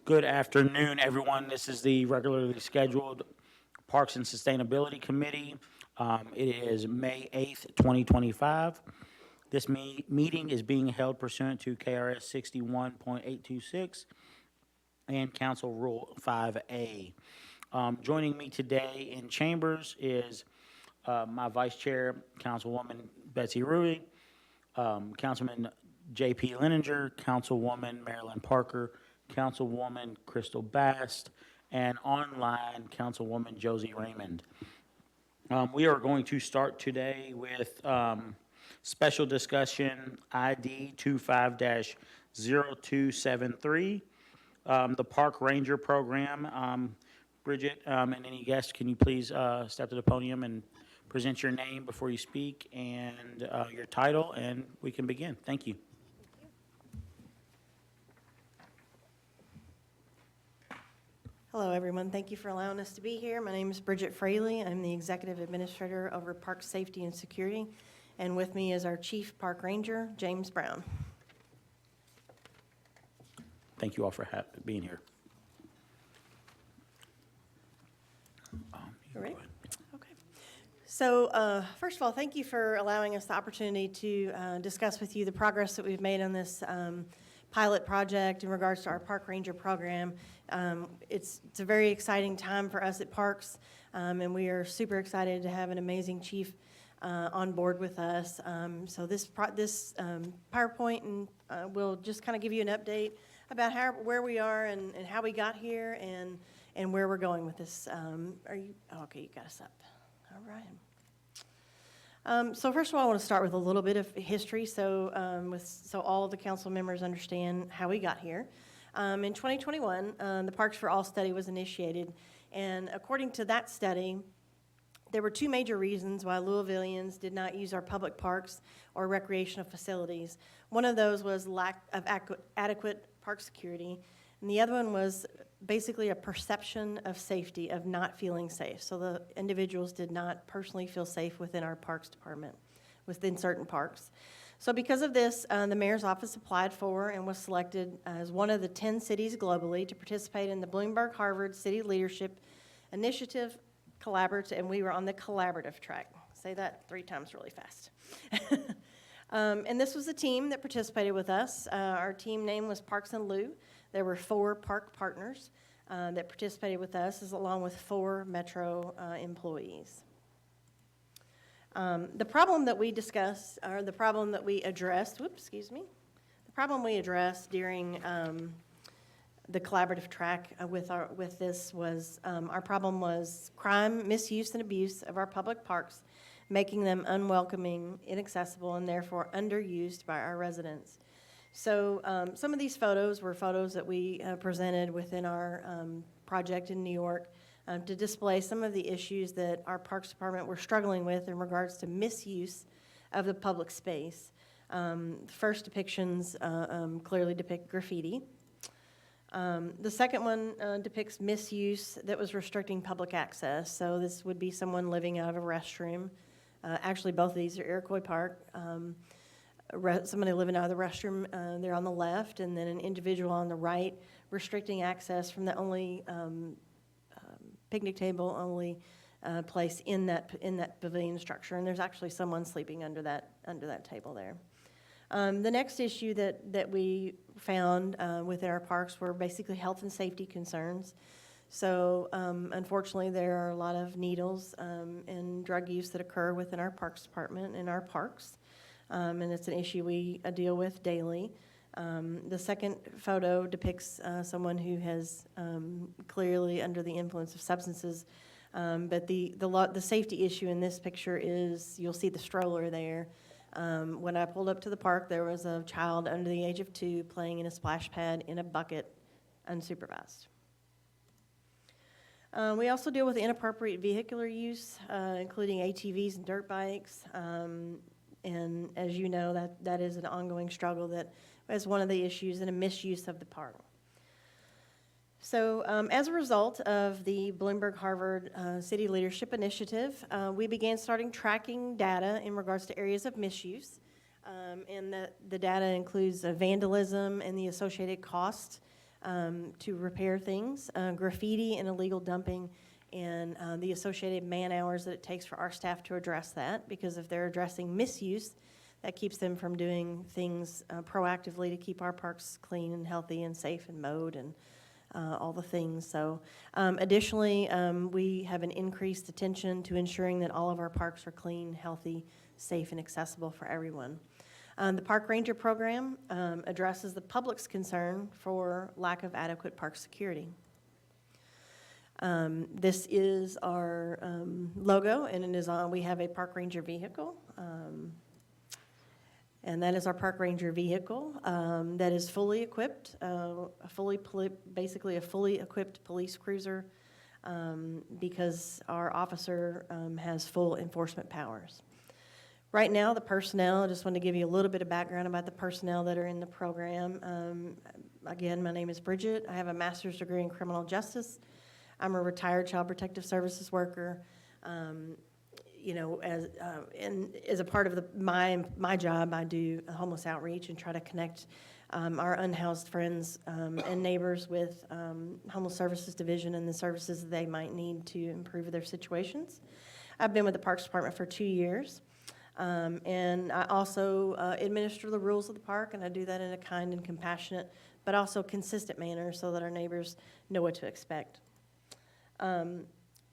Good afternoon, everyone. This is the regularly scheduled Parks and Sustainability Committee. It is May 8th, 2025. This meeting is being held pursuant to KRS 61.826 and Council Rule 5A. Joining me today in chambers is my Vice Chair, Councilwoman Betsy Ruby, Councilman J.P. Leninger, Councilwoman Marilyn Parker, Councilwoman Crystal Bast, and online Councilwoman Josie Raymond. We are going to start today with special discussion ID 25-0273, the Park Ranger Program. Bridget and any guests, can you please step to the podium and present your name before you speak and your title, and we can begin. Thank you. Hello, everyone. Thank you for allowing us to be here. My name is Bridget Fraley. I'm the Executive Administrator over Park Safety and Security, and with me is our Chief Park Ranger, James Brown. Thank you all for being here. All right. Okay. So, first of all, thank you for allowing us the opportunity to discuss with you the progress that we've made on this pilot project in regards to our Park Ranger program. It's a very exciting time for us at Parks, and we are super excited to have an amazing chief on board with us. So this PowerPoint and will just kind of give you an update about where we are and how we got here and where we're going with this. Okay, you got us up. All right. So first of all, I want to start with a little bit of history so all of the council members understand how we got here. In 2021, the Parks for All study was initiated, and according to that study, there were two major reasons why Louisvillians did not use our public parks or recreational facilities. One of those was lack of adequate park security, and the other one was basically a perception of safety, of not feeling safe. So the individuals did not personally feel safe within our parks department, within certain parks. So because of this, the mayor's office applied for and was selected as one of the 10 cities globally to participate in the Bloomberg Harvard City Leadership Initiative Collaborative, and we were on the collaborative track. Say that 3 times really fast. And this was the team that participated with us. Our team name was Parks and Lou. There were 4 park partners that participated with us, along with 4 Metro employees. The problem that we discussed, or the problem that we addressed, the problem we addressed during the collaborative track with this was our problem was crime, misuse, and abuse of our public parks, making them unwelcoming, inaccessible, and therefore underused by our residents. So some of these photos were photos that we presented within our project in New York to display some of the issues that our Parks Department were struggling with in regards to misuse of the public space. First depictions clearly depict graffiti. The second one depicts misuse that was restricting public access. So this would be someone living out of a restroom. Actually, both of these are Iroquois Park. Somebody living out of the restroom, they're on the left, and then an individual on the right restricting access from the only picnic table only place in that pavilion structure, and there's actually someone sleeping under that table there. The next issue that we found within our parks were basically health and safety concerns. So unfortunately, there are a lot of needles and drug use that occur within our Parks Department and our parks, and it's an issue we deal with daily. The second photo depicts someone who has clearly under the influence of substances, but the safety issue in this picture is, you'll see the stroller there. When I pulled up to the park, there was a child under the age of 2 playing in a splash pad in a bucket, unsupervised. We also deal with inappropriate vehicular use, including ATVs and dirt bikes. And as you know, that is an ongoing struggle that is one of the issues and a misuse of the park. So as a result of the Bloomberg Harvard City Leadership Initiative, we began tracking data in regards to areas of misuse. And the data includes vandalism and the associated cost to repair things, graffiti and illegal dumping, and the associated man hours that it takes for our staff to address that, because if they're addressing misuse, that keeps them from doing things proactively to keep our parks clean and healthy and safe and mowed and all the things. So additionally, we have an increased attention to ensuring that all of our parks are clean, healthy, safe, and accessible for everyone. The Park Ranger program addresses the public's concern for lack of adequate park security. This is our logo, and it is on, we have a Park Ranger vehicle. And that is our Park Ranger vehicle that is fully equipped, basically a fully equipped police cruiser, because our officer has full enforcement powers. Right now, the personnel, I just want to give you a little bit of background about the personnel that are in the program. Again, my name is Bridget. I have a master's degree in criminal justice. I'm a retired child protective services worker. You know, as a part of my job, I do homeless outreach and try to connect our unhoused friends and neighbors with Homeless Services Division and the services that they might need to improve their situations. I've been with the Parks Department for 2 years. And I also administer the rules of the park, and I do that in a kind and compassionate, but also consistent manner so that our neighbors know what to expect.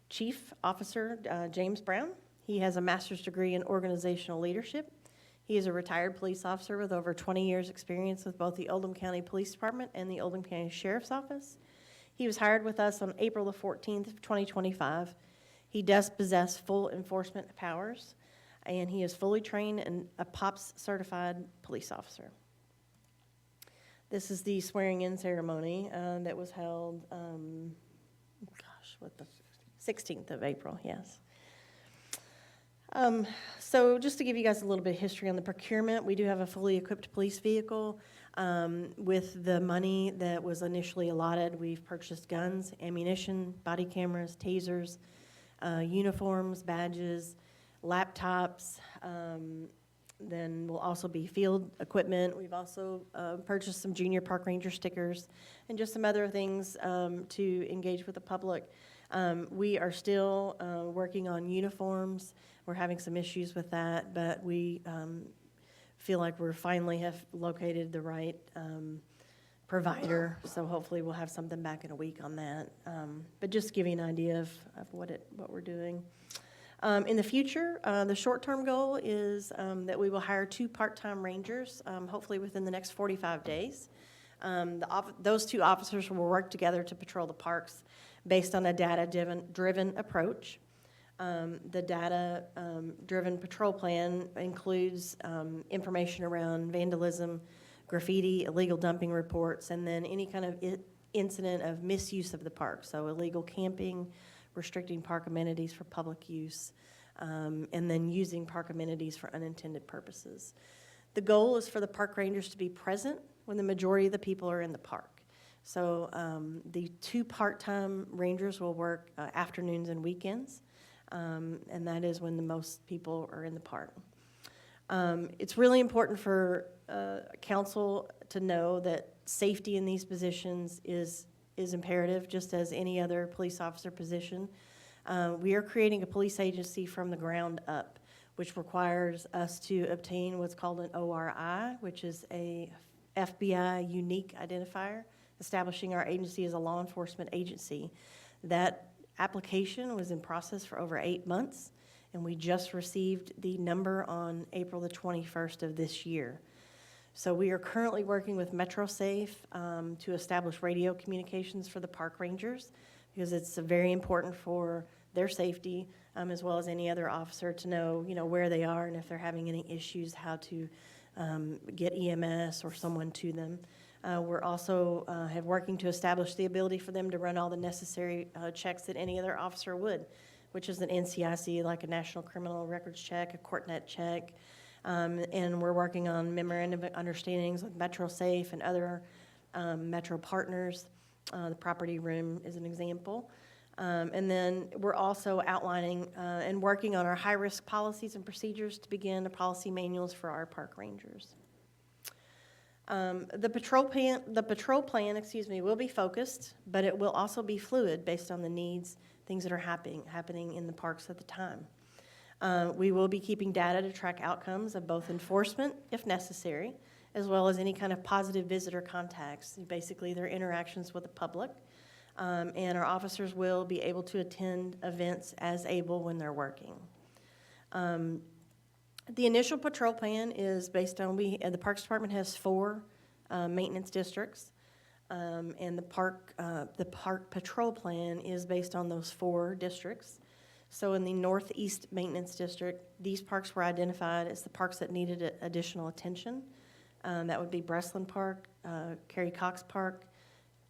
Chief Officer James Brown, he has a master's degree in organizational leadership. He is a retired police officer with over 20 years' experience with both the Oldham County Police Department and the Oldham County Sheriff's Office. He was hired with us on April the 14th of 2025. He does possess full enforcement powers, and he is fully trained and a POPS certified police officer. This is the swearing-in ceremony that was held, 16th of April, yes. So just to give you guys a little bit of history on the procurement, we do have a fully equipped police vehicle. With the money that was initially allotted, we've purchased guns, ammunition, body cameras, tasers, uniforms, badges, laptops, then will also be field equipment. We've also purchased some junior park ranger stickers and just some other things to engage with the public. We are still working on uniforms. We're having some issues with that, but we feel like we finally have located the right provider, so hopefully we'll have something back in a week on that. But just to give you an idea of what we're doing. In the future, the short-term goal is that we will hire 2 part-time rangers, hopefully within the next 45 days. Those 2 officers will work together to patrol the parks based on a data-driven approach. The data-driven patrol plan includes information around vandalism, graffiti, illegal dumping reports, and then any kind of incident of misuse of the park, so illegal camping, restricting park amenities for public use, and then using park amenities for unintended purposes. The goal is for the park rangers to be present when the majority of the people are in the park. So the 2 part-time rangers will work afternoons and weekends, and that is when the most people are in the park. It's really important for council to know that safety in these positions is imperative, just as any other police officer position. We are creating a police agency from the ground up, which requires us to obtain what's called an ORI, which is a FBI unique identifier, establishing our agency as a law enforcement agency. That application was in process for over 8 months, and we just received the number on April the 21st of this year. So we are currently working with MetroSafe to establish radio communications for the park rangers, because it's very important for their safety, as well as any other officer to know, where they are and if they're having any issues, how to get EMS or someone to them. We're also working to establish the ability for them to run all the necessary checks that any other officer would, which is an NCIC, like a National Criminal Records check, a CourtNet check. And we're working on memorandum of understandings with MetroSafe and other Metro partners. The property room is an example. And then we're also outlining and working on our high-risk policies and procedures to begin the policy manuals for our park rangers. The patrol plan, excuse me, will be focused, but it will also be fluid based on the needs, things that are happening in the parks at the time. We will be keeping data to track outcomes of both enforcement, if necessary, as well as any kind of positive visitor contacts, basically their interactions with the public. And our officers will be able to attend events as able when they're working. The initial patrol plan is based on, the Parks Department has 4 maintenance districts, and the park patrol plan is based on those 4 districts. So in the Northeast Maintenance District, these parks were identified as the parks that needed additional attention. That would be Breslin Park, Carrie Cox Park,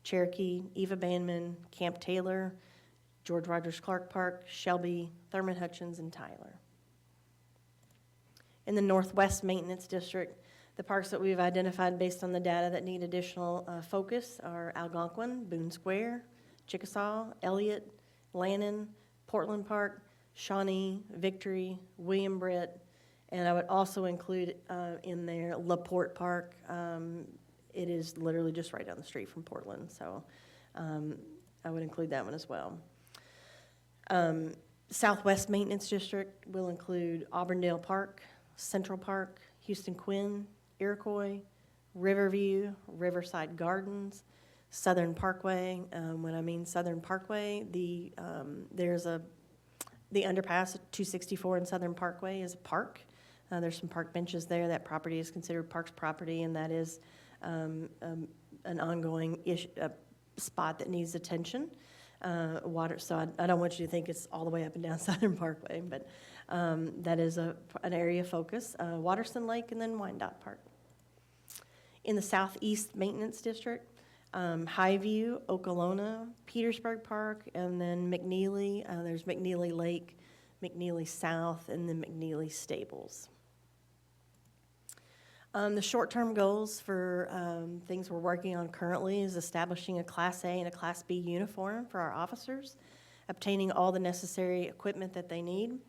Cherokee, Eva Bandman, Camp Taylor, George Rogers Clark Park, Shelby, Thurman Hutchins, and Tyler. In the Northwest Maintenance District, the parks that we've identified based on the data that need additional focus are Algonquin, Boone Square, Chickasaw, Elliott, Lannon, Portland Park, Shawnee, Victory, William Britt, and I would also include in there LaPorte Park. It is literally just right down the street from Portland, so I would include that one as well. Southwest Maintenance District will include Auburndale Park, Central Park, Houston Quinn, Iroquois, Riverview, Riverside Gardens, Southern Parkway. When I mean Southern Parkway, there's the underpass at 264 and Southern Parkway is a park. There's some park benches there. That property is considered parks property, and that is an ongoing spot that needs attention. So I don't want you to think it's all the way up and down Southern Parkway, but that is an area of focus. Waterston Lake and then Wyandotte Park. In the Southeast Maintenance District, Highview, Okolona, Petersburg Park, and then McNeely. There's McNeely Lake, McNeely South, and then McNeely Stables. The short-term goals for things we're working on currently is establishing a Class A and a Class B uniform for our officers, obtaining all the necessary equipment that they need,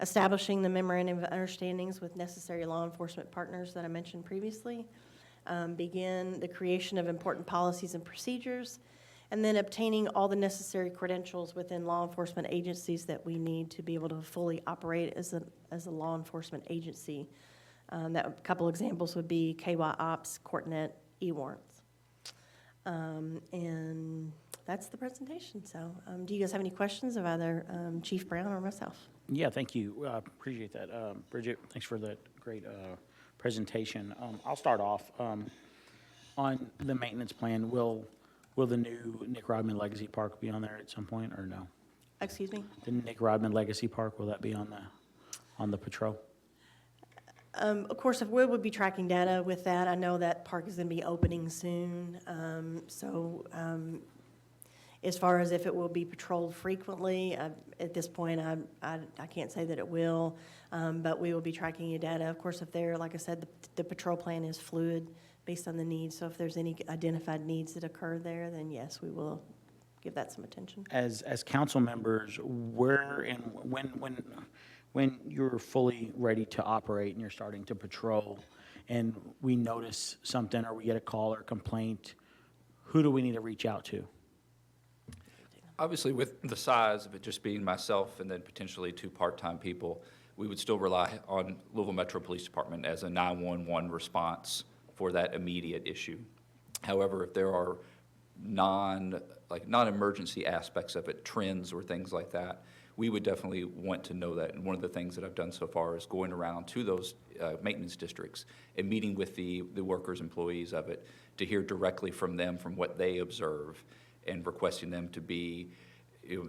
establishing the memorandum of understandings with necessary law enforcement partners that I mentioned previously, begin the creation of important policies and procedures, and then obtaining all the necessary credentials within law enforcement agencies that we need to be able to fully operate as a law enforcement agency. A couple examples would be KY Ops, CourtNet, eWarrants. And that's the presentation. So do you guys have any questions of either Chief Brown or myself? Yeah, thank you. Appreciate that. Bridget, thanks for that great presentation. I'll start off. On the maintenance plan, will the new Nick Rodman Legacy Park be on there at some point, or no? Excuse me? The Nick Rodman Legacy Park, will that be on the patrol? Of course, if we would be tracking data with that, I know that park is going to be opening soon. As far as if it will be patrolled frequently, at this point, I can't say that it will, but we will be tracking your data. Of course, if there, like I said, the patrol plan is fluid based on the needs. So if there's any identified needs that occur there, then yes, we will give that some attention. As council members, where and when you're fully ready to operate and you're starting to patrol, and we notice something or we get a call or complaint, who do we need to reach out to? Obviously, with the size of it just being myself and then potentially 2 part-time people, we would still rely on Louisville Metro Police Department as a 911 response for that immediate issue. However, if there are non-emergency aspects of it, trends or things like that, we would definitely want to know that. And one of the things that I've done so far is going around to those maintenance districts and meeting with the workers, employees of it, to hear directly from them, from what they observe, and requesting them to be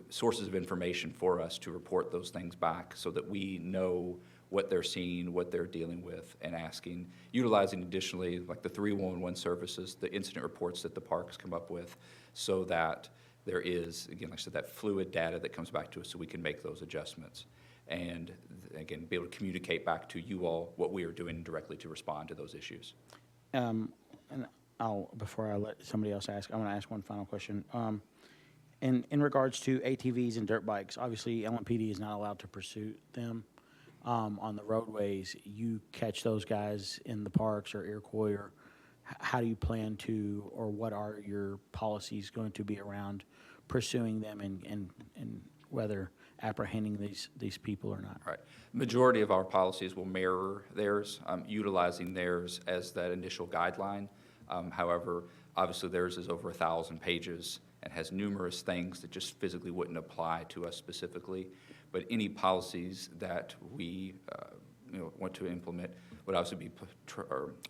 sources of information for us to report those things back so that we know what they're seeing, what they're dealing with, and asking, utilizing additionally like the 311 services, the incident reports that the parks come up with, so that there is, again, like I said, that fluid data that comes back to us so we can make those adjustments. And again, be able to communicate back to you all what we are doing directly to respond to those issues. And before I let somebody else ask, I want to ask one final question. In regards to ATVs and dirt bikes, obviously LMPD is not allowed to pursue them on the roadways. You catch those guys in the parks or Iroquois or how do you plan to, or what are your policies going to be around pursuing them and whether apprehending these people or not? Right. Majority of our policies will mirror theirs, utilizing theirs as that initial guideline. However, obviously theirs is over 1,000 pages and has numerous things that just physically wouldn't apply to us specifically. But any policies that we want to implement would obviously be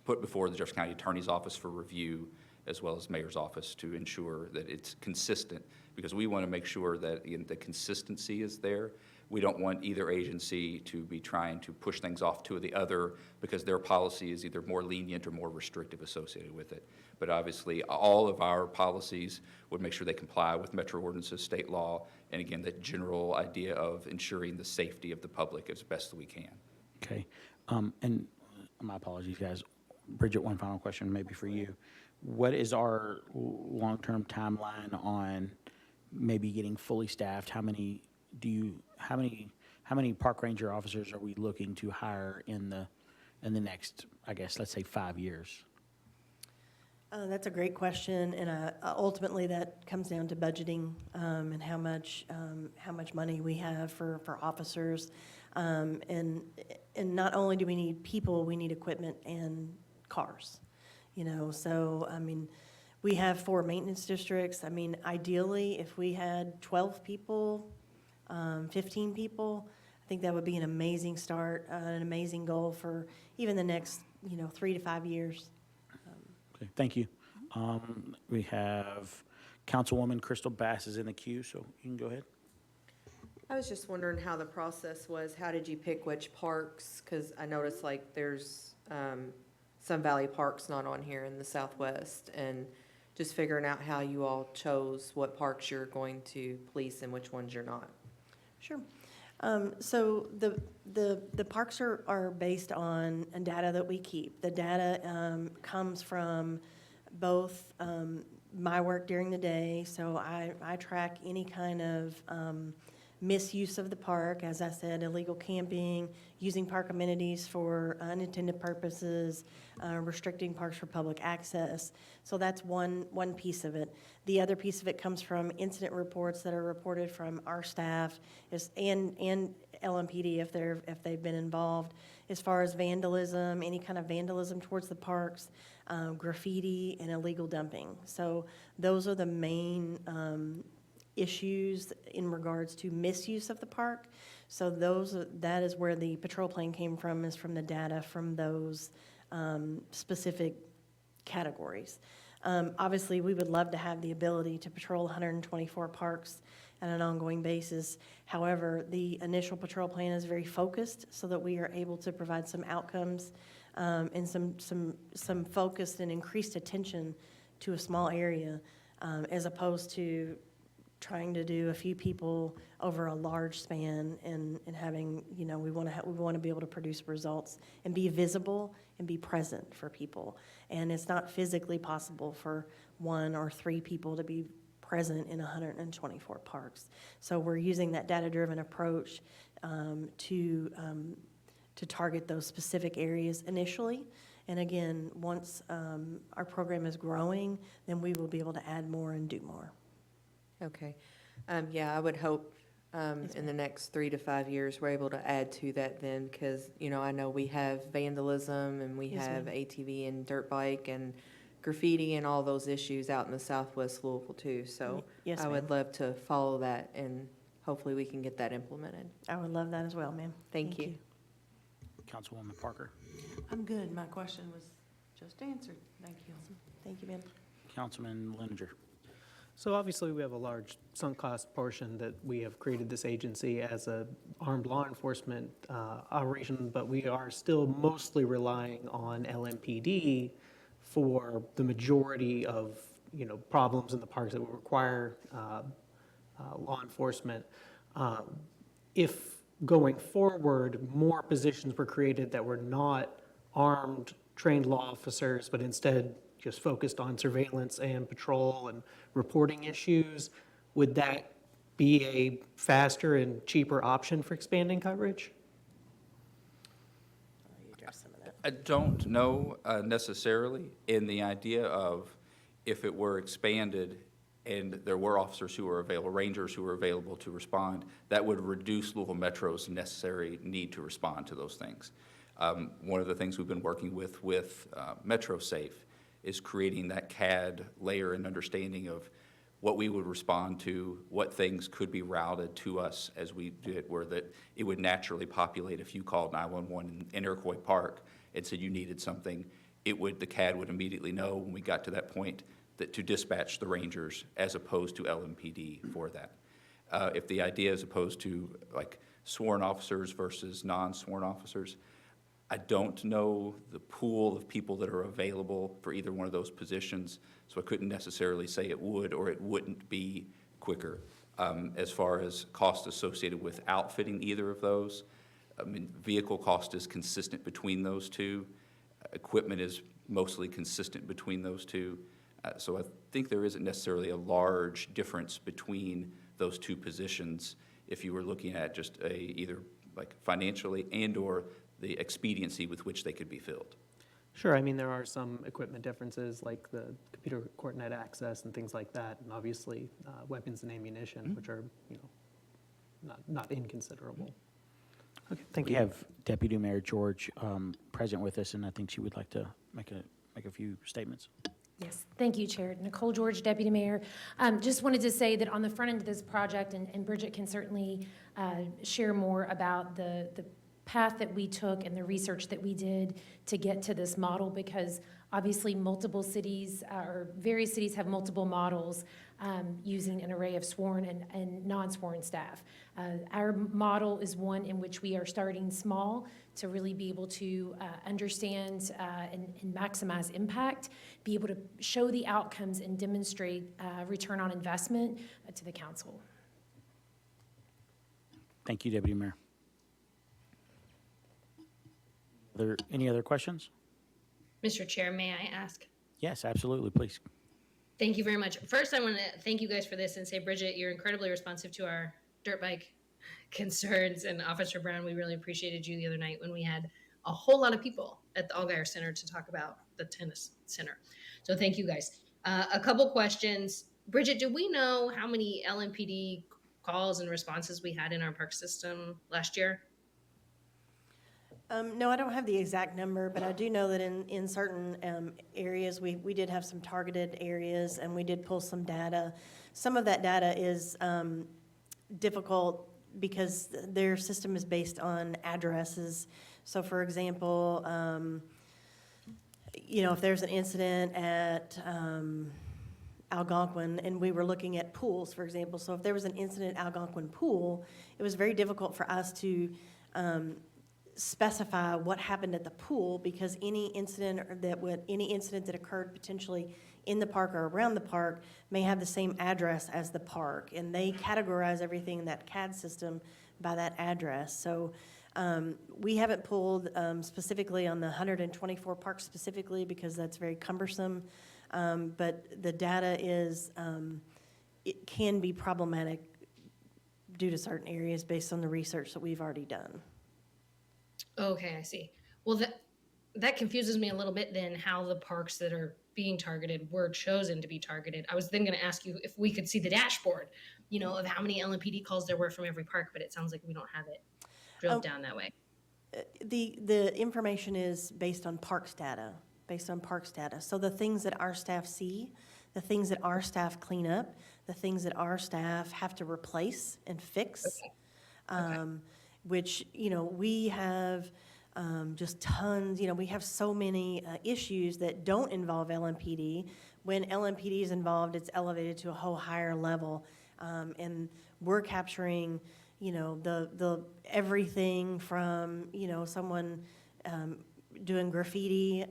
put before the Jefferson County Attorney's Office for review, as well as Mayor's Office, to ensure that it's consistent, because we want to make sure that, again, the consistency is there. We don't want either agency to be trying to push things off to the other because their policy is either more lenient or more restrictive associated with it. But obviously, all of our policies would make sure they comply with metro ordinances, state law, and again, the general idea of ensuring the safety of the public as best we can. Okay. And my apologies, guys. Bridget, one final question maybe for you. What is our long-term timeline on maybe getting fully staffed? How many park ranger officers are we looking to hire in the next, I guess, let's say 5 years? That's a great question, and ultimately that comes down to budgeting and how much money we have for officers. And not only do we need people, we need equipment and cars. So I mean, we have 4 maintenance districts. I mean, ideally, if we had 12 people, 15 people, I think that would be an amazing start, an amazing goal for even the next 3 to 5 years. Okay, thank you. We have Councilwoman Crystal Bass is in the queue, so you can go ahead. I was just wondering how the process was. How did you pick which parks? Because I noticed like there's Sun Valley Park's not on here in the Southwest, and just figuring out how you all chose what parks you're going to police and which ones you're not. Sure. So the parks are based on data that we keep. The data comes from both my work during the day, so I track any kind of misuse of the park, as I said, illegal camping, using park amenities for unintended purposes, restricting parks for public access. So that's one piece of it. The other piece of it comes from incident reports that are reported from our staff and LMPD if they've been involved, as far as vandalism, any kind of vandalism towards the parks, graffiti, and illegal dumping. So those are the main issues in regards to misuse of the park. So that is where the patrol plan came from, is from the data from those specific categories. Obviously, we would love to have the ability to patrol 124 parks on an ongoing basis. However, the initial patrol plan is very focused so that we are able to provide some outcomes and some focused and increased attention to a small area, as opposed to trying to do a few people over a large span and having, we want to be able to produce results and be visible and be present for people. And it's not physically possible for 1 or 3 people to be present in 124 parks. So we're using that data-driven approach to target those specific areas initially. And again, once our program is growing, then we will be able to add more and do more. Okay. Yeah, I would hope in the next 3 to 5 years, we're able to add to that then, because, I know we have vandalism and we Yes, have ma'am. ATV and dirt bike and graffiti and all those issues out in the Southwest Louisville too. So Yes, I would ma'am. love to follow that, and hopefully we can get that implemented. I would love that as well, ma'am. Thank you. Councilwoman Parker. I'm good. My question was just answered. Thank you. Thank you, ma'am. Councilman Leninger. So obviously, we have a large sunk cost portion that we have created this agency as a armed law enforcement operation, but we are still mostly relying on LMPD for the majority of, problems in the parks that will require law enforcement. If going forward, more positions were created that were not armed, trained law officers, but instead just focused on surveillance and patrol and reporting issues, would that be a faster and cheaper option for expanding coverage? You addressed some of that. I don't know necessarily in the idea of if it were expanded and there were officers who were available, rangers who were available to respond, that would reduce Louisville Metro's necessary need to respond to those things. One of the things we've been working with MetroSafe is creating that CAD layer and understanding of what we would respond to, what things could be routed to us as we did, where that it would naturally populate if you called 911 in Iroquois Park and said you needed something, the CAD would immediately know when we got to that point that to dispatch the Rangers as opposed to LMPD for that. If the idea is opposed to like sworn officers versus non-sworn officers, I don't know the pool of people that are available for either one of those positions, so I couldn't necessarily say it would or it wouldn't be quicker. As far as cost associated with outfitting either of those, I mean, vehicle cost is consistent between those two. Equipment is mostly consistent between those two. So I think there isn't necessarily a large difference between those two positions if you were looking at just either like financially and/or the expediency with which they could be filled. Sure, I mean, there are some equipment differences like the computer court net access and things like that, and obviously weapons and ammunition, which are, not inconsiderable. Okay, thank We you. have Deputy Mayor George present with us, and I think she would like to make a few statements. Yes, thank you, Chair. Nicole George, Deputy Mayor. Just wanted to say that on the front end of this project, and Bridget can certainly share more about the path that we took and the research that we did to get to this model, because obviously multiple cities, or various cities have multiple models using an array of sworn and non-sworn staff. Our model is one in which we are starting small to really be able to understand and maximize impact, be able to show the outcomes and demonstrate return on investment to the council. Thank you, Deputy Mayor. Any other questions? Mr. Chair, may I ask? Yes, absolutely, please. Thank you very much. First, I want to thank you guys for this and say, Bridget, you're incredibly responsive to our dirt bike concerns. And Officer Brown, we really appreciated you the other night when we had a whole lot of people at the Allgaier Center to talk about the tennis center. So thank you guys. A couple questions. Bridget, do we know how many LMPD calls and responses we had in our park system last year? No, I don't have the exact number, but I do know that in certain areas, we did have some targeted areas, and we did pull some data. Some of that data is difficult because their system is based on addresses. So for example, if there's an incident at Algonquin, and we were looking at pools, for example, so if there was an incident at Algonquin Pool, it was very difficult for us to specify what happened at the pool, because any incident that occurred potentially in the park or around the park may have the same address as the park, and they categorize everything in that CAD system by that address. So we haven't pulled specifically on the 124 parks specifically because that's very cumbersome, but the data it can be problematic due to certain areas based on the research that we've already done. Okay, I see. Well, that confuses me a little bit then, how the parks that are being targeted were chosen to be targeted. I was then going to ask you if we could see the dashboard, of how many LMPD calls there were from every park, but it sounds like we don't have it drilled down that way. The information is based on parks data, So the things that our staff see, the things that our staff clean up, the things that our staff have to replace and fix, which, we have just tons, we have so many issues that don't involve LMPD. When LMPD is involved, it's elevated to a whole higher level. And we're capturing, the everything from, someone doing graffiti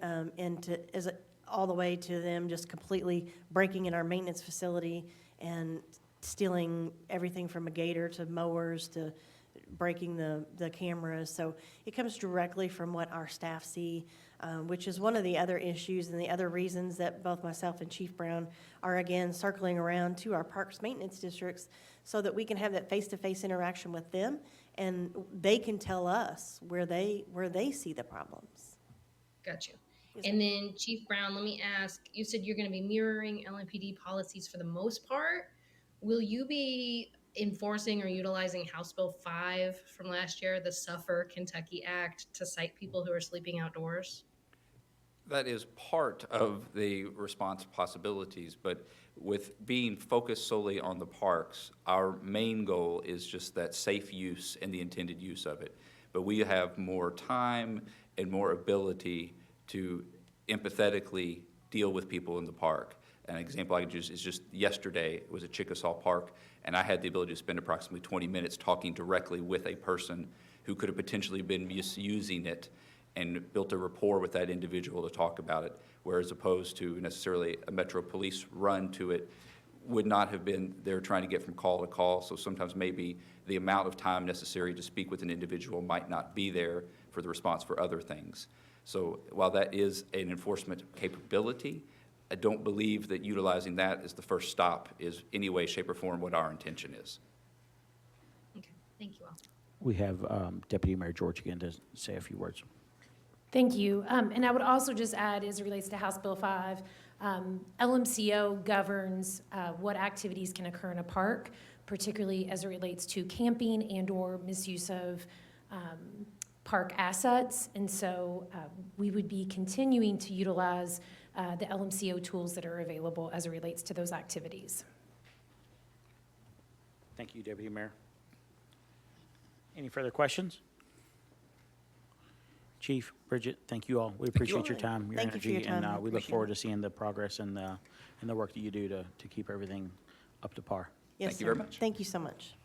all the way to them just completely breaking in our maintenance facility and stealing everything from a gator to mowers to breaking the cameras. So it comes directly from what our staff see, which is one of the other issues and the other reasons that both myself and Chief Brown are again circling around to our parks maintenance districts so that we can have that face-to-face interaction with them and they can tell us where they see the problems. Got you. Yes, And then Chief Brown, let me ask, you said you're gonna be mirroring LMPD policies for the most part. Will you be enforcing or utilizing House Bill 5 from last year, the Suffer Kentucky Act, to cite people who are sleeping outdoors? That is part of the response possibilities, but with being focused solely on the parks, our main goal is just that safe use and the intended use of it. But we have more time and more ability to empathetically deal with people in the park. An example I could use is just yesterday, it was at Chickasaw Park, and I had the ability to spend approximately 20 minutes talking directly with a person who could have potentially been misusing it, and built a rapport with that individual to talk about it, whereas opposed to necessarily a Metro Police run to it would not have been, they're trying to get from call to call, so sometimes maybe the amount of time necessary to speak with an individual might not be there for the response for other things. So while that is an enforcement capability, I don't believe that utilizing that as the first stop is any way, shape, or form what our intention is. Okay, thank you all. We have Deputy Mayor George again to say a few words. Thank you. And I would also just add, as it relates to House Bill 5, LMCO governs what activities can occur in a park, particularly as it relates to camping and/or misuse of park assets. And so we would be continuing to utilize the LMCO tools that are available as it relates to those activities. Thank you, Deputy Mayor. Any further questions? Chief, Bridget, thank you all. We appreciate your time, your Thank you for your energy, time. and we look Appreciate forward it. to seeing the progress and the work that you do to keep everything up to par. Yes, Thank you very sir. much. Thank you so much.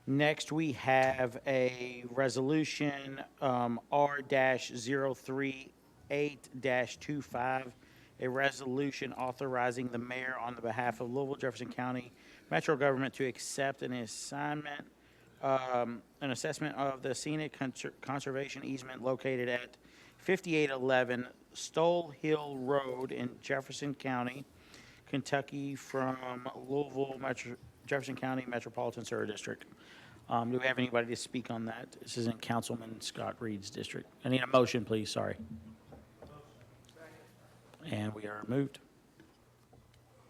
Next, we have a resolution, R-038-25, a resolution authorizing the mayor on the behalf of Louisville, Jefferson County Metro Government to accept an assignment, an assessment of the scenic conservation easement located at 5811 Stoll Hill Road in Jefferson County, Kentucky, from Louisville, Jefferson County Metropolitan Sewer District. Do we have anybody to speak on that? This is in Councilman Scott Reed's district. I need a motion, please, sorry. And we are moved.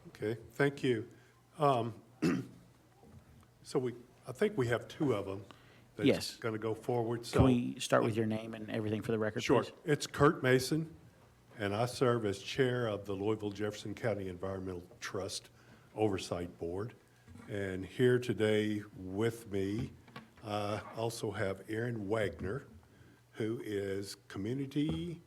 Okay, thank you. So I think we have two of them. Yes. That's going to go forward, so. Can we start with your name and everything for the record, Sure. please? It's Kurt Mason, and I serve as Chair of the Louisville Jefferson County Environmental Trust Oversight Board. And here today with me, I also have Aaron Wagner, who is Community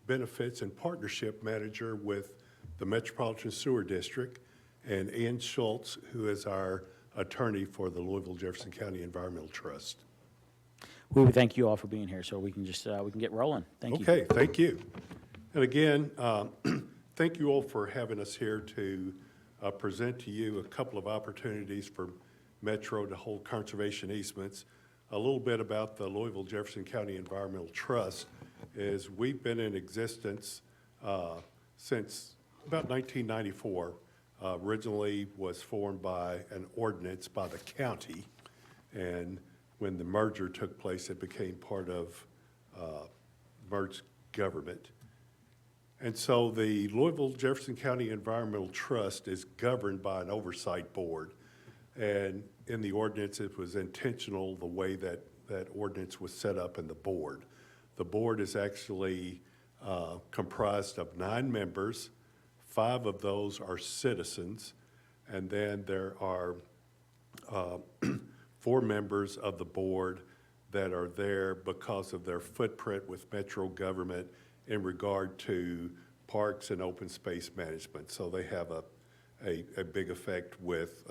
Benefits and Partnership Manager with the Metropolitan Sewer District, and Ian Schultz, who is our attorney for the Louisville Jefferson County Environmental Trust. We would thank you all for being here, so we can just, we can get rolling. Thank you. Okay, thank you. And again, thank you all for having us here to present to you a couple of opportunities for Metro to hold conservation easements. A little bit about the Louisville Jefferson County Environmental Trust is we've been in existence since about 1994. Originally was formed by an ordinance by the county, and when the merger took place, it became part of merged government. And so the Louisville Jefferson County Environmental Trust is governed by an oversight board. And in the ordinance, it was intentional the way that that ordinance was set up in the board. The board is actually comprised of 9 members. 5 of those are citizens, and then there are 4 members of the board that are there because of their footprint with Metro government in regard to parks and open space management. So they have a big effect with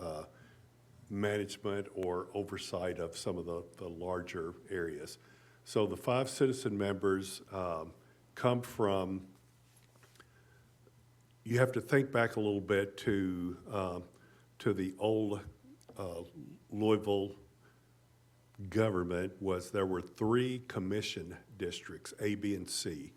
management or oversight of some of the larger areas. So the 5 citizen members come from, you have to think back a little bit to the old Louisville government. There were 3 commission districts, A, B, and C.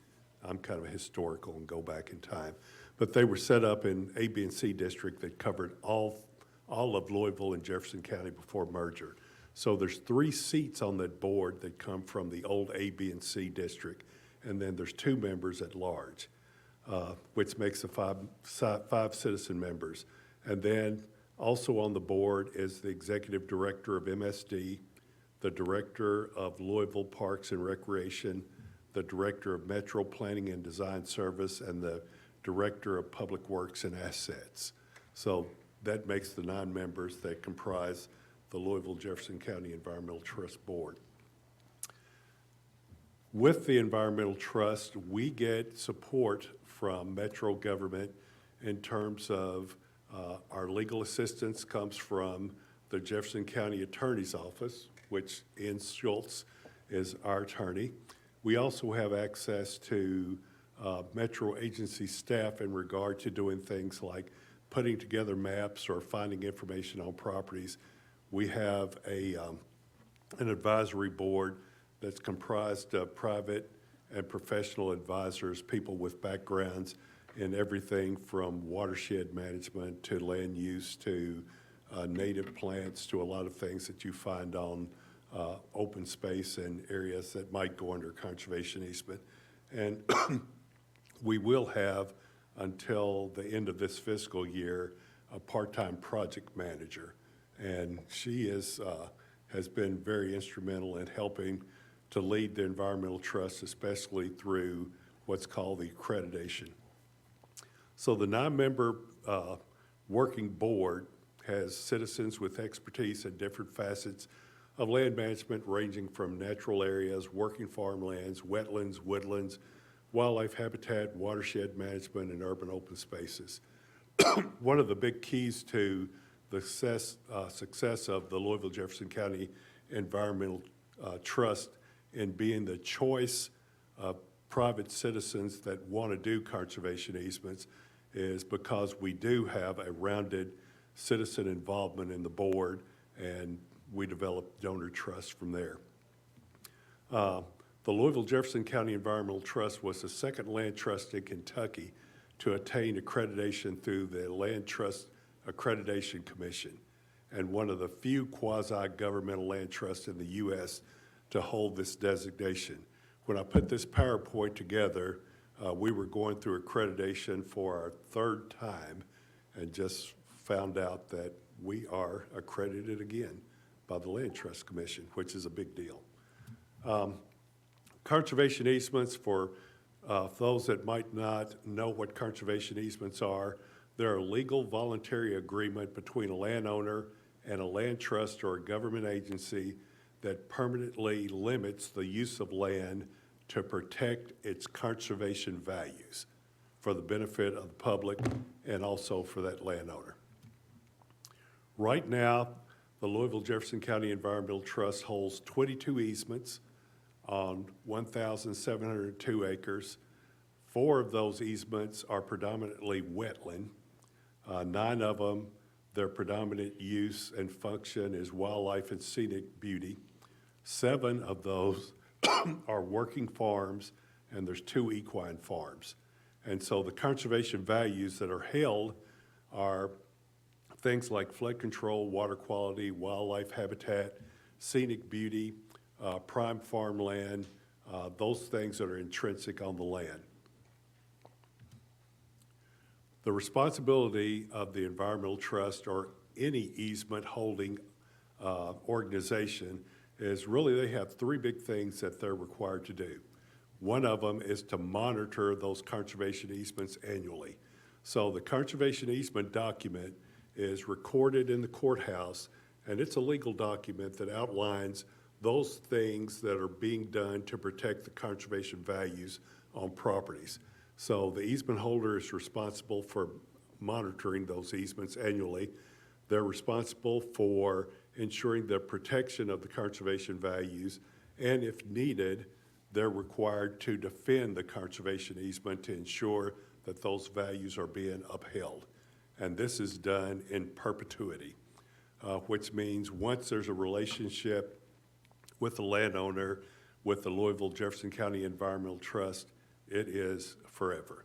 I'm kind of historical and go back in time. But they were set up in A, B, and C district that covered all of Louisville and Jefferson County before merger. So there's 3 seats on that board that come from the old A, B, and C district, and then there's 2 members at large, which makes the five citizen members. And then also on the board is the executive director of MSD, the director of Louisville Parks and Recreation, the director of Metro Planning and Design Service, and the director of Public Works and Assets. So that makes the 9 members that comprise the Louisville Jefferson County Environmental Trust Board. With the Environmental Trust, we get support from Metro government in terms of our legal assistance comes from the Jefferson County Attorney's Office, which Ian Schultz is our attorney. We also have access to Metro agency staff in regard to doing things like putting together maps or finding information on properties. We have an advisory board that's comprised of private and professional advisors, people with backgrounds in everything from watershed management to land use to native plants to a lot of things that you find on open space and areas that might go under conservation easement. And we will have, until the end of this fiscal year, a part-time project manager. And she has been very instrumental in helping to lead the Environmental Trust, especially through what's called the accreditation. So the 9-member working board has citizens with expertise in different facets of land management, ranging from natural areas, working farmlands, wetlands, woodlands, wildlife habitat, watershed management, and urban open spaces. One of the big keys to the success of the Louisville Jefferson County Environmental Trust in being the choice of private citizens that want to do conservation easements is because we do have a rounded citizen involvement in the board, and we develop donor trusts from there. The Louisville Jefferson County Environmental Trust was the second land trust in Kentucky to attain accreditation through the Land Trust Accreditation Commission, and one of the few quasi-governmental land trusts in the U.S. to hold this designation. When I put this PowerPoint together, we were going through accreditation for our 3rd time and just found out that we are accredited again by the Land Trust Commission, which is a big deal. Conservation easements, for those that might not know what conservation easements are, they're a legal voluntary agreement between a landowner and a land trust or a government agency that permanently limits the use of land to protect its conservation values for the benefit of the public and also for that landowner. Right now, the Louisville Jefferson County Environmental Trust holds 22 easements on 1,702 acres. 4 of those easements are predominantly wetland. 9 of them, their predominant use and function is wildlife and scenic beauty. 7 of those are working farms, and there's 2 equine farms. And so the conservation values that are held are things like flood control, water quality, wildlife habitat, scenic beauty, prime farmland, those things that are intrinsic on the land. The responsibility of the Environmental Trust or any easement holding organization is really they have 3 big things that they're required to do. One of them is to monitor those conservation easements annually. So the conservation easement document is recorded in the courthouse, and it's a legal document that outlines those things that are being done to protect the conservation values on properties. So the easement holder is responsible for monitoring those easements annually. They're responsible for ensuring the protection of the conservation values, and if needed, they're required to defend the conservation easement to ensure that those values are being upheld. And this is done in perpetuity, which means once there's a relationship with the landowner, with the Louisville Jefferson County Environmental Trust, it is forever.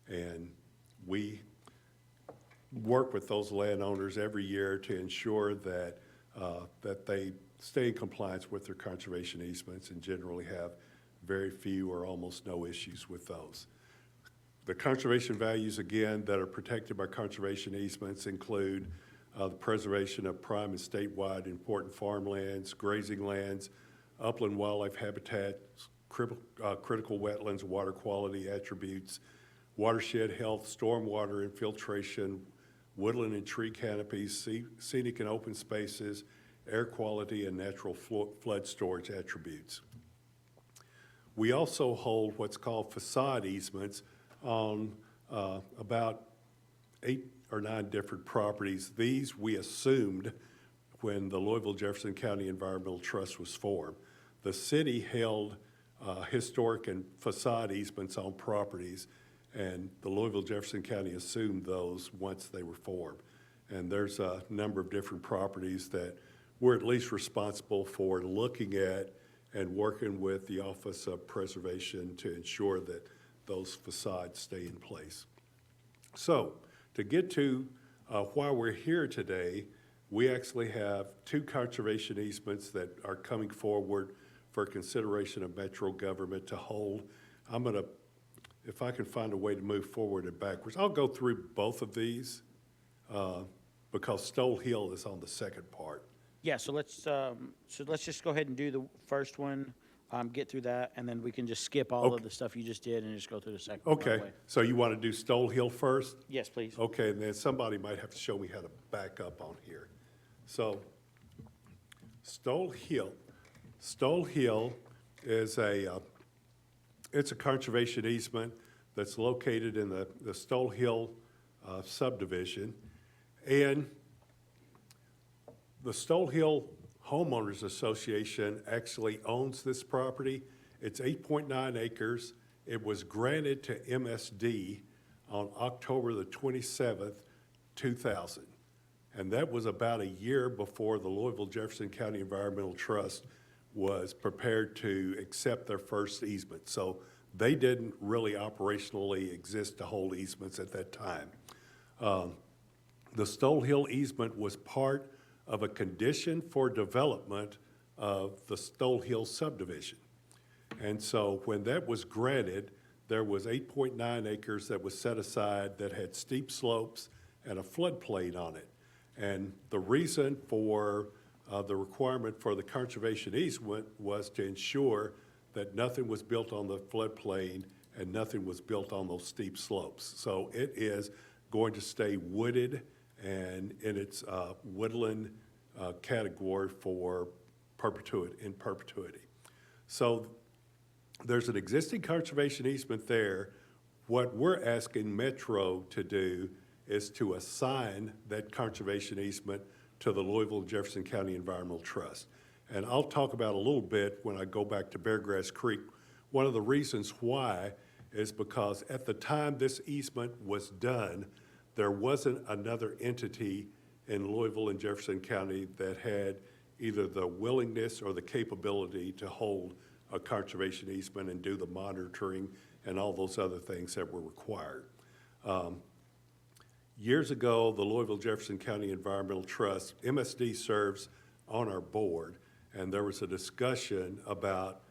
And we work with those landowners every year to ensure that that they stay in compliance with their conservation easements and generally have very few or almost no issues with those. The conservation values, again, that are protected by conservation easements include the preservation of prime and statewide important farmlands, grazing lands, upland wildlife habitats, critical wetlands, water quality attributes, watershed health, stormwater infiltration, woodland and tree canopies, scenic and open spaces, air quality, and natural flood storage attributes. We also hold what's called facade easements on about 8 or 9 different properties. These we assumed when the Louisville Jefferson County Environmental Trust was formed. The city held historic and facade easements on properties, and the Louisville Jefferson County assumed those once they were formed. And there's a number of different properties that we're at least responsible for looking at and working with the Office of Preservation to ensure that those facades stay in place. So, to get to why we're here today, we actually have 2 conservation easements that are coming forward for consideration of Metro government to hold. I'm gonna, if I can find a way to move forward and backwards, I'll go through both of these because Stoll Hill is on the second part. Yeah, so let's just go ahead and do the first one, get through that, and then we can just skip all of the stuff you just did and just go through the second one. Okay, so you want to do Stoll Hill first? Yes, please. Okay, and then somebody might have to show me how to back up on here. So, Stoll Hill is it's a conservation easement that's located in the Stoll Hill subdivision. And the Stoll Hill Homeowners Association actually owns this property. It's 8.9 acres. It was granted to MSD on October the 27th, 2000. And that was about a year before the Louisville Jefferson County Environmental Trust was prepared to accept their first easement. So they didn't really operationally exist to hold easements at that time. The Stoll Hill easement was part of a condition for development of the Stoll Hill subdivision. And so when that was granted, there was 8.9 acres that was set aside that had steep slopes and a floodplain on it. And the reason for the requirement for the conservation easement was to ensure that nothing was built on the floodplain and nothing was built on those steep slopes. So it is going to stay wooded and in its woodland category for in perpetuity. So there's an existing conservation easement there. What we're asking Metro to do is to assign that conservation easement to the Louisville Jefferson County Environmental Trust. And I'll talk about a little bit when I go back to Beargrass Creek. One of the reasons why is because at the time this easement was done, there wasn't another entity in Louisville and Jefferson County that had either the willingness or the capability to hold a conservation easement and do the monitoring and all those other things that were required. Years ago, the Louisville Jefferson County Environmental Trust, MSD serves on our board, and there was a discussion about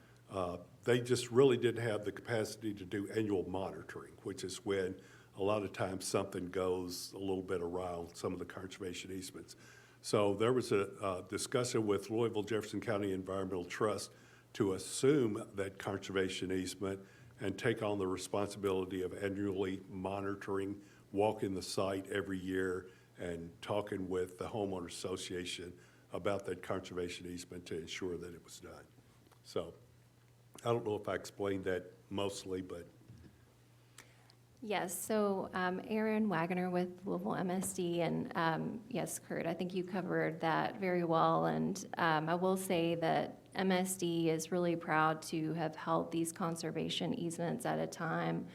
they just really didn't have the capacity to do annual monitoring, which is when a lot of times something goes a little bit around some of the conservation easements. So there was a discussion with Louisville Jefferson County Environmental Trust to assume that conservation easement and take on the responsibility of annually monitoring, walking the site every year, and talking with the homeowner association about that conservation easement to ensure that it was done. So I don't know if I explained that mostly, but. Yes, so Erin Wagoner with Louisville MSD, and yes, Kurt, I think you covered that very well. And I will say that MSD is really proud to have held these conservation easements at a time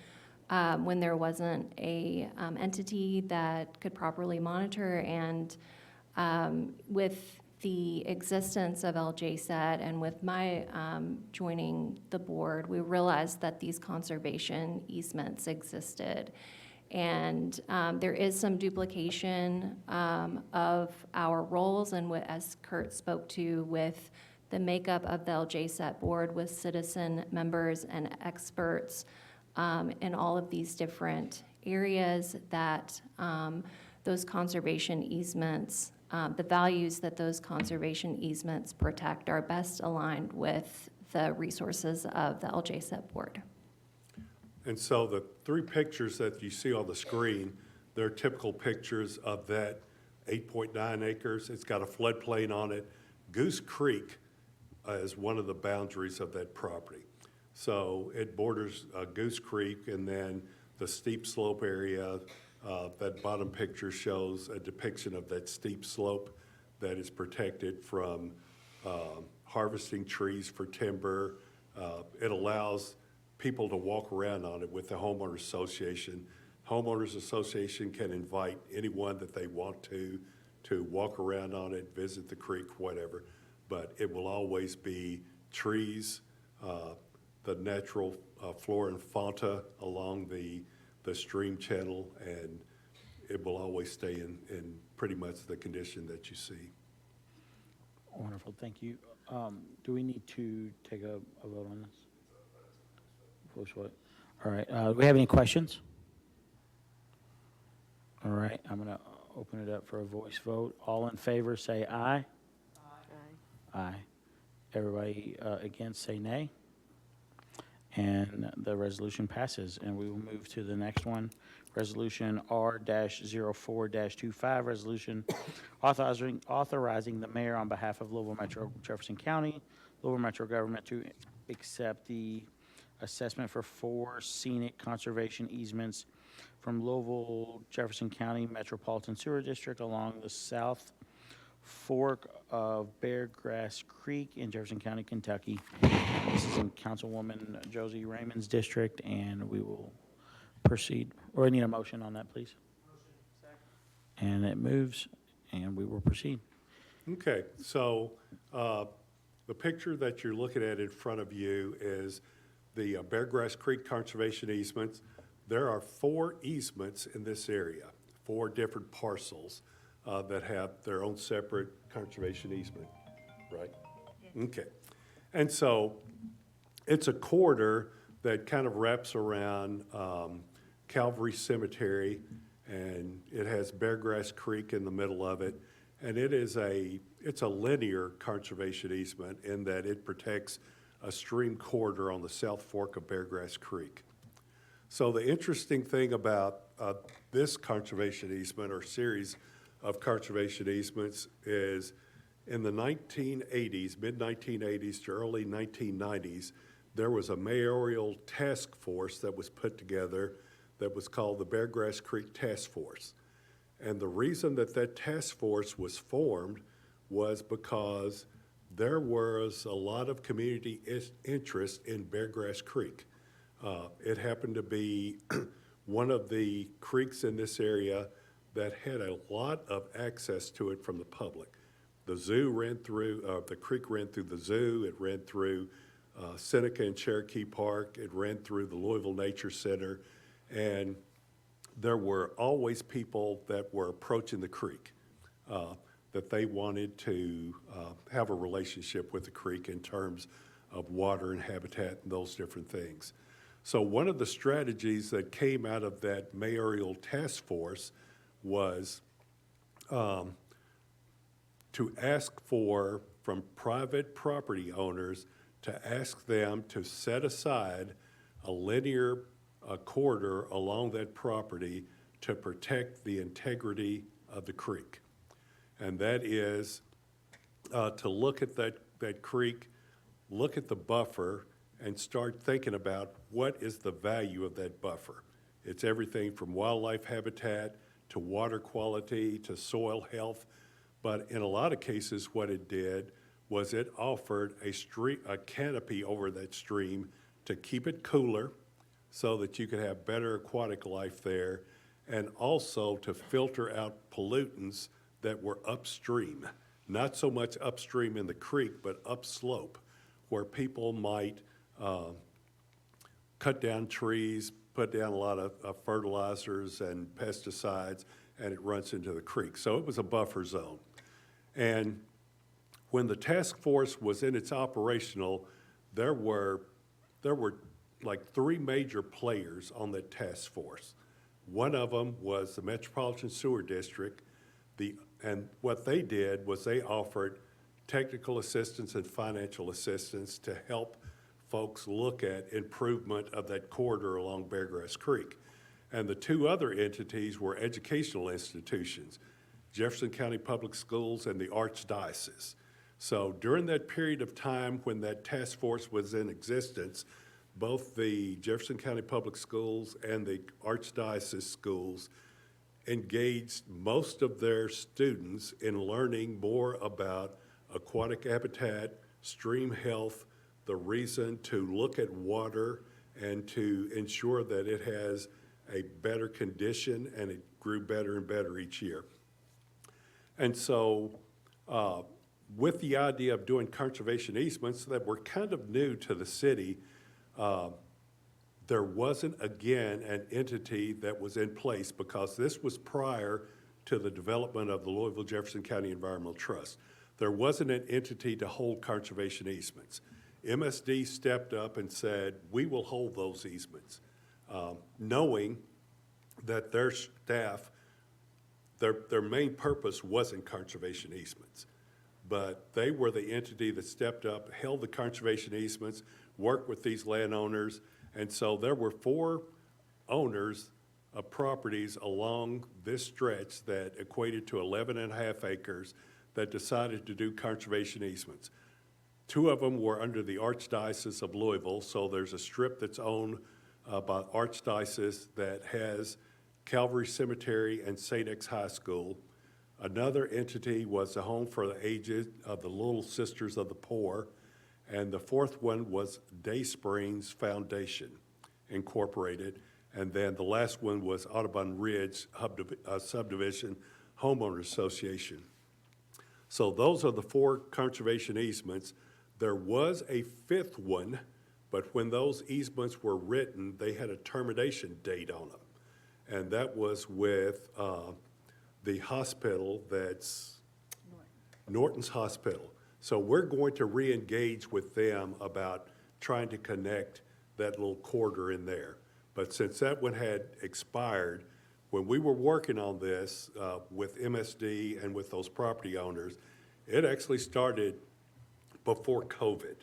when there wasn't a entity that could properly monitor. And with the existence of LJSET and with my joining the board, we realized that these conservation easements existed. And there is some duplication of our roles and what, as Kurt spoke to, with the makeup of the LJSAT board with citizen members and experts in all of these different areas that those conservation easements, the values that those conservation easements protect are best aligned with the resources of the LJSAT board. And so the three pictures that you see on the screen, they're typical pictures of that 8.9 acres. It's got a floodplain on it. Goose Creek is one of the boundaries of that property. So it borders Goose Creek, and then the steep slope area, that bottom picture shows a depiction of that steep slope that is protected from harvesting trees for timber. It allows people to walk around on it with the homeowners association. Homeowners association can invite anyone that they want to walk around on it, visit the creek, whatever. But it will always be trees, the natural flora and fauna along the stream channel, and it will always stay in pretty much the condition that you see. Wonderful, thank you. Do we need to take a vote on this? Voice vote. All right, do we have any questions? All right, I'm gonna open it up for a voice vote. All in favor, say aye. Aye. Everybody against, say nay. And the resolution passes, and we will move to the next one. Resolution R-04-25, resolution authorizing the mayor on behalf of Louisville Metro Jefferson County, Louisville Metro government to accept the assessment for 4 scenic conservation easements from Louisville Jefferson County Metropolitan Sewer District along the south fork of Bear Grass Creek in Jefferson County, Kentucky. This is in Councilwoman Josie Raymond's district, and we will proceed. Or I need a motion on that, please. And it moves, and we will proceed. Okay, so the picture that you're looking at in front of you is the Bear Grass Creek Conservation Easements. There are 4 easements in this area, 4 different parcels that have their own separate conservation easement, right? Okay. And so it's a corridor that kind of wraps around Calvary Cemetery, and it has Bear Grass Creek in the middle of it. And it's a linear conservation easement in that it protects a stream corridor on the south fork of Bear Grass Creek. So the interesting thing about this conservation easement or series of conservation easements is in the 1980s, mid-1980s to early 1990s, there was a mayoral task force that was put together that was called the Bear Grass Creek Task Force. And the reason that that task force was formed was because there was a lot of community interest in Bear Grass Creek. It happened to be one of the creeks in this area that had a lot of access to it from the public. The zoo ran through, the creek ran through the zoo, it ran through Seneca and Cherokee Park, it ran through the Louisville Nature Center, and there were always people that were approaching the creek that they wanted to have a relationship with the creek in terms of water and habitat and those different things. So one of the strategies that came out of that mayoral task force was to ask from private property owners, to ask them to set aside a linear corridor along that property to protect the integrity of the creek. And that is to look at that creek, look at the buffer, and start thinking about what is the value of that buffer. It's everything from wildlife habitat to water quality to soil health. But in a lot of cases, what it did was it offered a canopy over that stream to keep it cooler so that you could have better aquatic life there, and also to filter out pollutants that were upstream. Not so much upstream in the creek, but upslope, where people might cut down trees, put down a lot of fertilizers and pesticides, and it runs into the creek. So it was a buffer zone. And when the task force was in its operational, there were like 3 major players on the task force. One of them was the Metropolitan Sewer District. And what they did was they offered technical assistance and financial assistance to help folks look at improvement of that corridor along Beargrass Creek. And the 2 other entities were educational institutions, Jefferson County Public Schools and the Archdiocese. So during that period of time when that task force was in existence, both the Jefferson County Public Schools and the Archdiocese schools engaged most of their students in learning more about aquatic habitat, stream health, the reason to look at water and to ensure that it has a better condition, and it grew better and better each year. And so with the idea of doing conservation easements that were kind of new to the city, there wasn't, again, an entity that was in place because this was prior to the development of the Louisville Jefferson County Environmental Trust. There wasn't an entity to hold conservation easements. MSD stepped up and said, we will hold those easements, knowing that their staff, their main purpose wasn't conservation easements. But they were the entity that stepped up, held the conservation easements, worked with these landowners, and so there were 4 owners of properties along this stretch that equated to 11.5 acres that decided to do conservation easements. 2 of them were under the Archdiocese of Louisville, so there's a strip that's owned by Archdiocese that has Calvary Cemetery and St. X High School. Another entity was the Home for the Aged of the Little Sisters of the Poor, and the 4th one was Day Springs Foundation Incorporated, and then the last one was Audubon Ridge Subdivision Homeowners Association. So those are the 4 conservation easements. There was a 5th one, but when those easements were written, they had a termination date on them. And that was with the hospital that's Norton's Hospital. So we're going to re-engage with them about trying to connect that little corridor in there. But since that one had expired, when we were working on this with MSD and with those property owners, it actually started before COVID.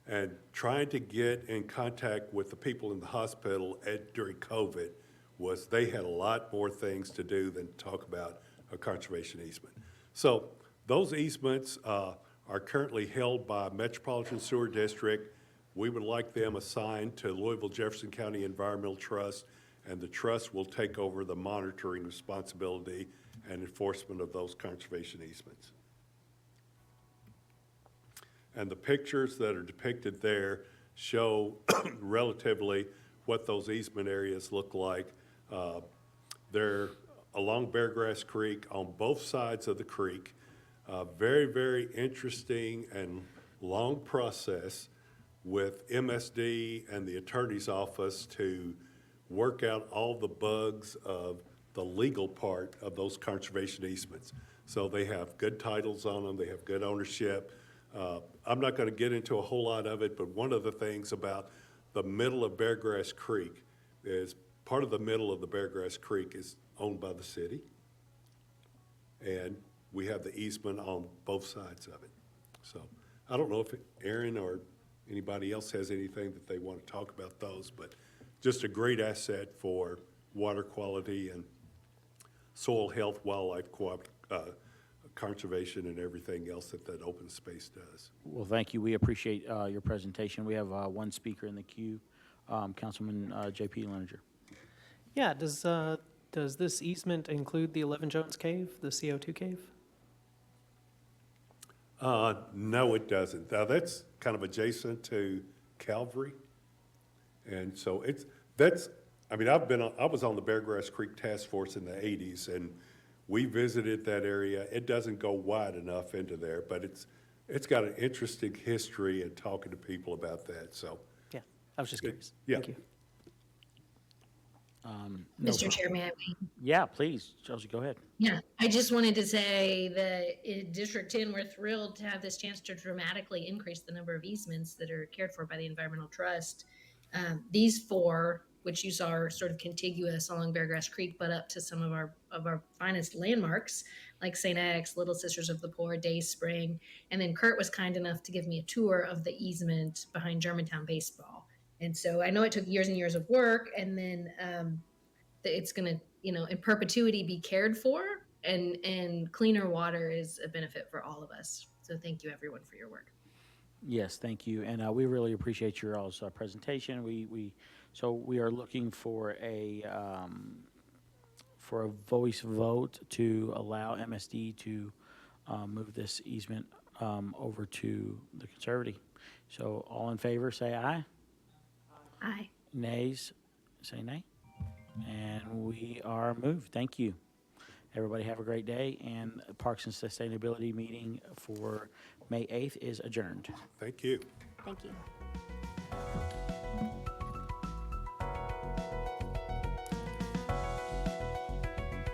And trying to get in contact with the people in the hospital during COVID was they had a lot more things to do than talk about a conservation easement. So those easements are currently held by Metropolitan Sewer District. We would like them assigned to Louisville Jefferson County Environmental Trust, and the trust will take over the monitoring responsibility and enforcement of those conservation easements. And the pictures that are depicted there show relatively what those easement areas look like. They're along Beargrass Creek on both sides of the creek. Very, very interesting and long process with MSD and the attorney's office to work out all the bugs of the legal part of those conservation easements. So they have good titles on them, they have good ownership. I'm not going to get into a whole lot of it, but one of the things about the middle of Beargrass Creek is part of the middle of the Beargrass Creek is owned by the city. And we have the easement on both sides of it. So I don't know if Aaron or anybody else has anything that they want to talk about those, but just a great asset for water quality and soil health, wildlife conservation, and everything else that that open space does. Well, thank you. We appreciate your presentation. We have one speaker in the queue, Councilman J.P. Leninger. Yeah, does this easement include the 11 Jones Cave, the CO2 cave? No, it doesn't. Now, that's kind of adjacent to Calvary. And so I was on the Beargrass Creek Task Force in the 80s, and we visited that area. It doesn't go wide enough into there, but it's got an interesting history and talking to people about that, so. Yeah, I was just curious. Yeah. Thank you. No Mr. Chair, may I? Yeah, please, Chelsea, go ahead. Yeah, I just wanted to say that in District 10, we're thrilled to have this chance to dramatically increase the number of easements that are cared for by the Environmental Trust. These four, which you saw are sort of contiguous along Beargrass Creek, but up to some of our finest landmarks, like St. X, Little Sisters of the Poor, Day Spring. And then Kurt was kind enough to give me a tour of the easement behind Germantown Baseball. And so I know it took years and years of work, and then that it's going to, in perpetuity be cared for, and cleaner water is a benefit for all of us. So thank you, everyone, for your work. Yes, thank you, and we really appreciate your all's presentation. So we are looking for a voice vote to allow MSD to move this easement over to the Conservative. So all in favor, say aye. Aye. Nays, say nay. And we are moved. Thank you. Everybody have a great day, and Parks and Sustainability meeting for May 8th is adjourned. Thank you. Thank you.